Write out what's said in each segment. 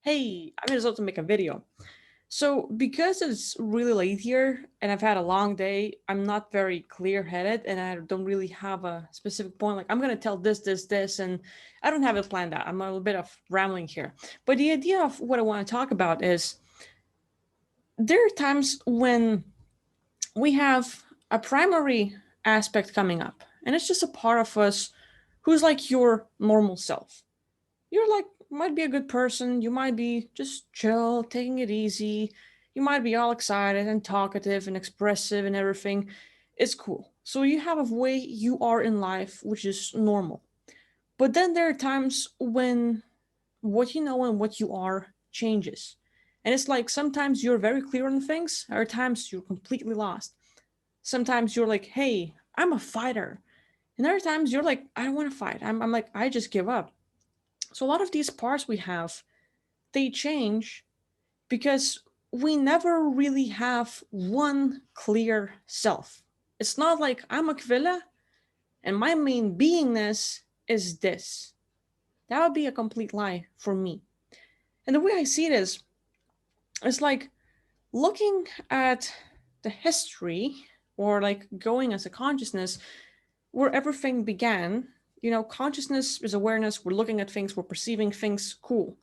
Hey, I decided to make a video. So because it's really late here and I've had a long day, I'm not very clear-headed and I don't really have a specific point. Like I'm gonna tell this, and I don't have it planned out. I'm a little bit of rambling here. But the idea of what I want to talk about is there are times when we have a primary aspect coming up, and it's just a part of us who's like your normal self. You're like might be a good person, you might be just chill, taking it easy, you might be all excited and talkative and expressive and everything. It's cool. So you have a way you are in life which is normal. But then there are times when what you know and what you are changes. And it's like sometimes you're very clear on things, other times you're completely lost. Sometimes you're like, hey, I'm a fighter. And other times you're like, I don't want to fight. I'm like, I just give up. So a lot of these parts we have, they change because we never really have one clear self. It's not like I'm a Kvilla and my main beingness is this. That would be a complete lie for me. And the way I see it is, it's like looking at the history or like going as a consciousness where everything began. Consciousness is awareness. We're looking at things, we're perceiving things, cool.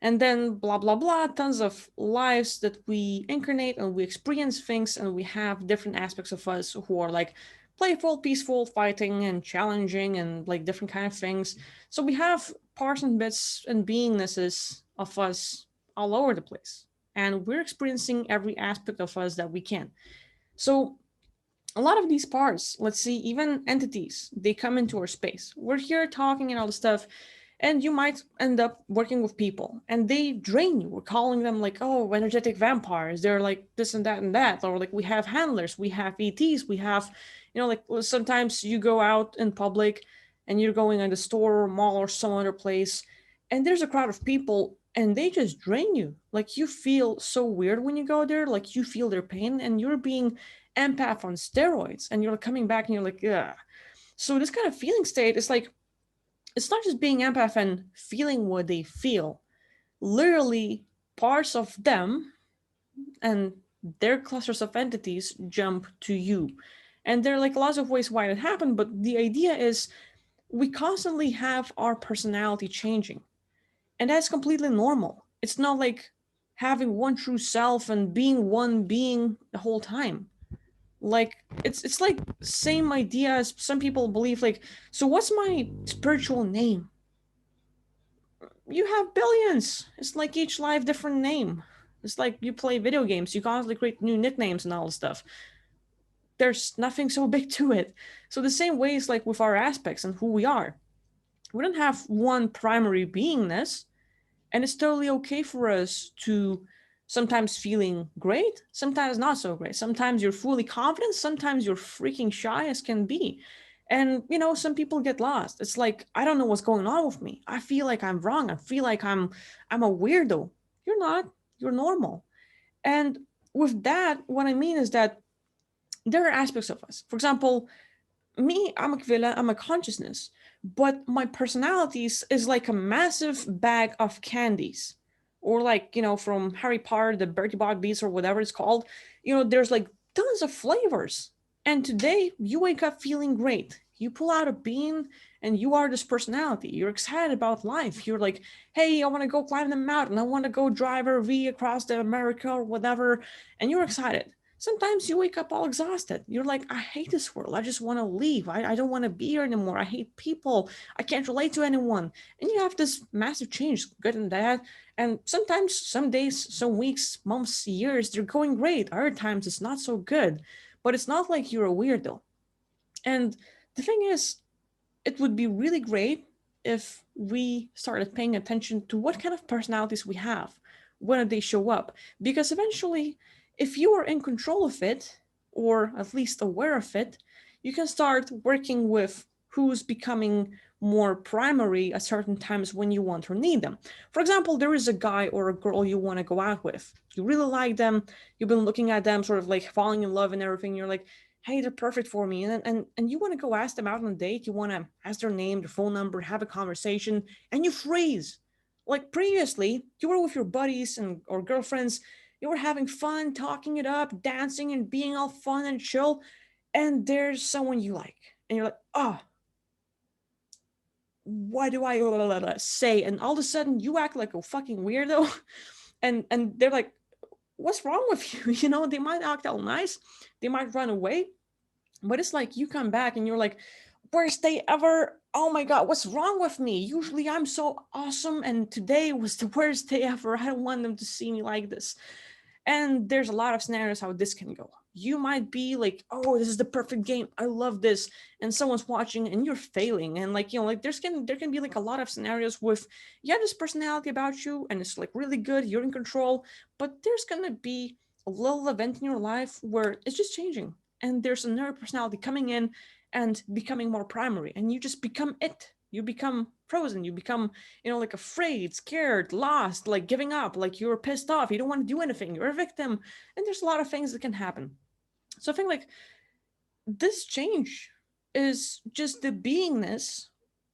And then blah, blah, blah, tons of lives that we incarnate and we experience things, and we have different aspects of us who are like playful, peaceful, fighting, and challenging, and like different kind of things. So we have parts and bits and beingnesses of us all over the place. And we're experiencing every aspect of us that we can. So a lot of these parts, let's see, even entities, they come into our space. We're here talking and all the stuff, and you might end up working with people and they drain you. We're calling them like, oh, energetic vampires. They're like this and that. Or like we have handlers, we have ETs, we have, like sometimes you go out in public and you're going in the store or mall or some other place, and there's a crowd of people and they just drain you. Like you feel so weird when you go there, like you feel their pain and you're being empath on steroids, and you're coming back and you're like, yeah. So this kind of feeling state is like, it's not just being empath and feeling what they feel. Literally, parts of them and their clusters of entities jump to you. And there are like lots of ways why it happened, but the idea is we constantly have our personality changing. And that's completely normal. It's not like having one true self and being one being the whole time. Like it's like same idea as some people believe, like, so what's my spiritual name? You have billions. It's like each life different name. It's like you play video games, you constantly create new nicknames and all this stuff. There's nothing so big to it. So the same way is like with our aspects and who we are. We don't have one primary beingness, and it's totally okay for us to sometimes feeling great, sometimes not so great. Sometimes you're fully confident, sometimes you're freaking shy as can be. And some people get lost. It's like, I don't know what's going on with me. I feel like I'm wrong. I feel like I'm a weirdo. You're not. You're normal. And with that, what I mean is that there are aspects of us. For example, me, I'm a Kvilla, I'm a consciousness, but my personalities is like a massive bag of candies. Or like, from Harry Potter, the Bertie Bog Beast or whatever it's called, there's like tons of flavors. And today you wake up feeling great. You pull out a bean and you are this personality. You're excited about life. You're like, hey, I want to go climb the mountain. I want to go drive a V across the America or whatever. And you're excited. Sometimes you wake up all exhausted. You're like, I hate this world. I just want to leave. I don't want to be here anymore. I hate people. I can't relate to anyone. And you have this massive change, good and bad. And sometimes, some days, some weeks, months, years, they're going great. Other times it's not so good. But it's not like you're a weirdo. And the thing is, it would be really great if we started paying attention to what kind of personalities we have when they show up. Because eventually, if you are in control of it, or at least aware of it, you can start working with who's becoming more primary at certain times when you want or need them. For example, there is a guy or a girl you want to go out with. You really like them. You've been looking at them, sort of like falling in love and everything. You're like, hey, they're perfect for me. And you want to go ask them out on a date. You want to ask their name, their phone number, have a conversation, and you freeze. Like previously, you were with your buddies and or girlfriends, you were having fun, talking it up, dancing and being all fun and chill, and there's someone you like, and you're like, oh, what do I say? And all of a sudden, you act like a fucking weirdo, and they're like, what's wrong with you? You know, they might act all nice, they might run away, but it's like you come back and you're like, worst day ever. Oh my God, what's wrong with me? Usually I'm so awesome, and today was the worst day ever. I don't want them to see me like this. And there's a lot of scenarios how this can go. You might be like, oh, this is the perfect game. I love this. And someone's watching and you're failing. And like, you know, like there can be like a lot of scenarios with you have this personality about you and it's like really good, you're in control, but there's gonna be a little event in your life where it's just changing. And there's another personality coming in and becoming more primary. And you just become it. You become frozen. You become, you know, like afraid, scared, lost, like giving up, like you're pissed off, you don't want to do anything, you're a victim. And there's a lot of things that can happen. So I think like this change is just the beingness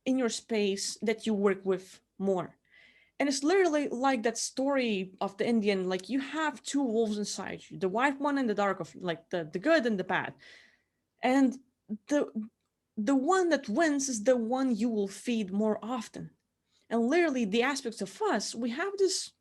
in your space that you work with more. And it's literally like that story of the Indian, like you have two wolves inside you, the white one and the dark of like the good and the bad. And the the one that wins is the one you will feed more often. And literally, the aspects of us, we have this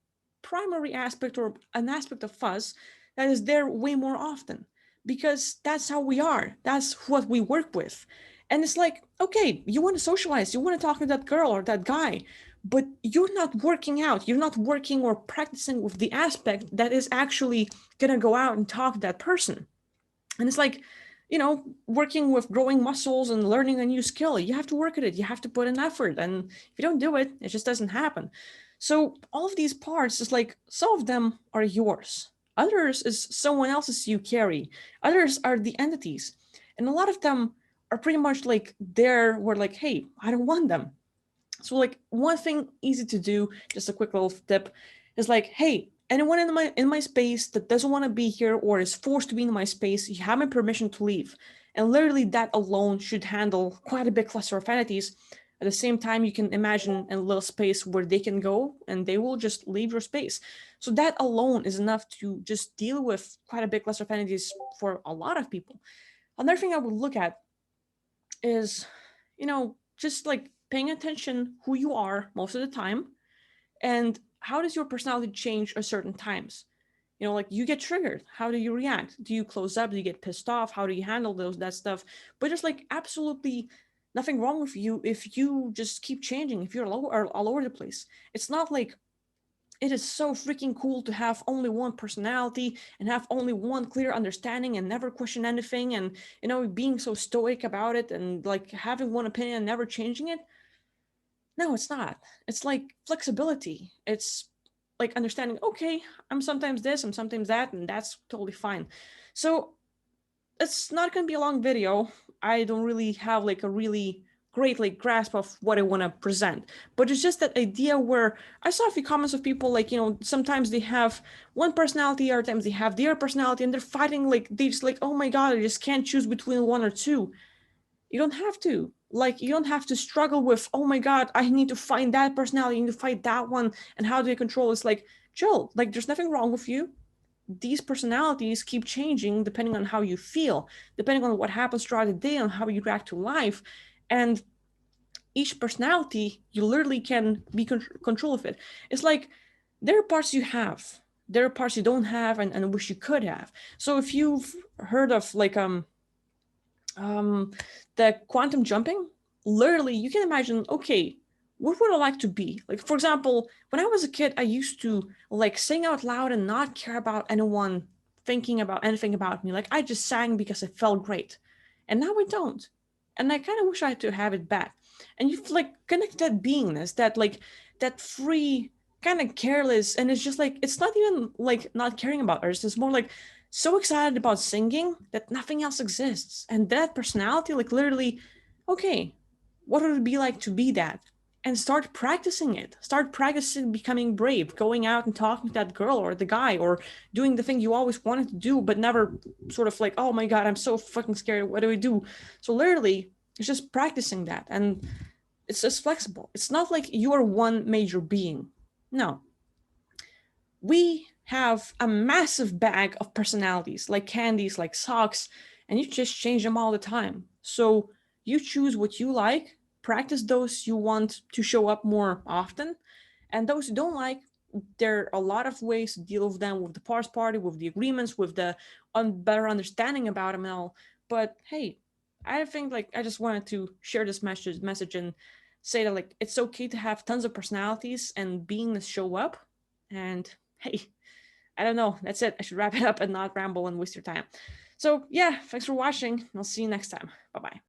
primary aspect or an aspect of us that is there way more often because that's how we are. That's what we work with. And it's like, okay, you want to socialize, you want to talk to that girl or that guy, but you're not working out. You're not working or practicing with the aspect that is actually going to go out and talk to that person. And it's like, you know, working with growing muscles and learning a new skill. You have to work at it. You have to put in effort. And if you don't do it, it just doesn't happen. So all of these parts is like some of them are yours. Others is someone else's you carry. Others are the entities. And a lot of them are pretty much like there where like, hey, I don't want them. So like one thing easy to do, just a quick little tip, is like, hey, anyone in my space that doesn't want to be here or is forced to be in my space, you have my permission to leave. And literally that alone should handle quite a big cluster of entities. At the same time, you can imagine a little space where they can go and they will just leave your space. So that alone is enough to just deal with quite a big cluster of entities for a lot of people. Another thing I would look at is, you know, just like paying attention who you are most of the time and how does your personality change at certain times. You know, like you get triggered, how do you react? Do you close up? Do you get pissed off? How do you handle that stuff? But there's like absolutely nothing wrong with you if you just keep changing, if you're all over the place. It's not like it is so freaking cool to have only one personality and have only one clear understanding and never question anything, and you know, being so stoic about it and like having one opinion and never changing it. No, it's not. It's like flexibility. It's like understanding, okay, I'm sometimes this, I'm sometimes that, and that's totally fine. So it's not going to be a long video. I don't really have like a really great like grasp of what I want to present, but it's just that idea where I saw a few comments of people like, you know, sometimes they have one personality, other times they have the other personality, and they're fighting like they just like, oh my God, I just can't choose between one or two. You don't have to. Like, you don't have to struggle with, oh my God, I need to find that personality, I need to fight that one, and how do I control? It's like, chill. Like, there's nothing wrong with you. These personalities keep changing depending on how you feel, depending on what happens throughout the day, on how you react to life. And each personality, you literally can be control of it. It's like there are parts you have, there are parts you don't have and wish you could have. So if you've heard of like the quantum jumping, literally you can imagine, okay, what would I like to be? Like, for example, when I was a kid, I used to like sing out loud and not care about anyone thinking about anything about me. Like, I just sang because it felt great. And now I don't. And I kind of wish I had to have it back. And you've like connect that beingness, that like that free, kind of careless, and it's just like it's not even like not caring about others. It's more like so excited about singing that nothing else exists. And that personality, like literally, okay, what would it be like to be that? And start practicing it. Start practicing becoming brave, going out and talking to that girl or the guy, or doing the thing you always wanted to do, but never sort of like, oh my God, I'm so fucking scared. What do we do? So literally, it's just practicing that. And it's just flexible. It's not like you are one major being. No, we have a massive bag of personalities, like candies, like socks, and you just change them all the time. So you choose what you like, practice those you want to show up more often, and those you don't like, there are a lot of ways to deal with them, with the parse party, with the agreements, with the better understanding about them and all. But hey, I think like I just wanted to share this message and say that like it's okay to have tons of personalities and beingness show up. And hey, I don't know. That's it. I should wrap it up and not ramble and waste your time. So yeah, thanks for watching. I'll see you next time. Bye bye.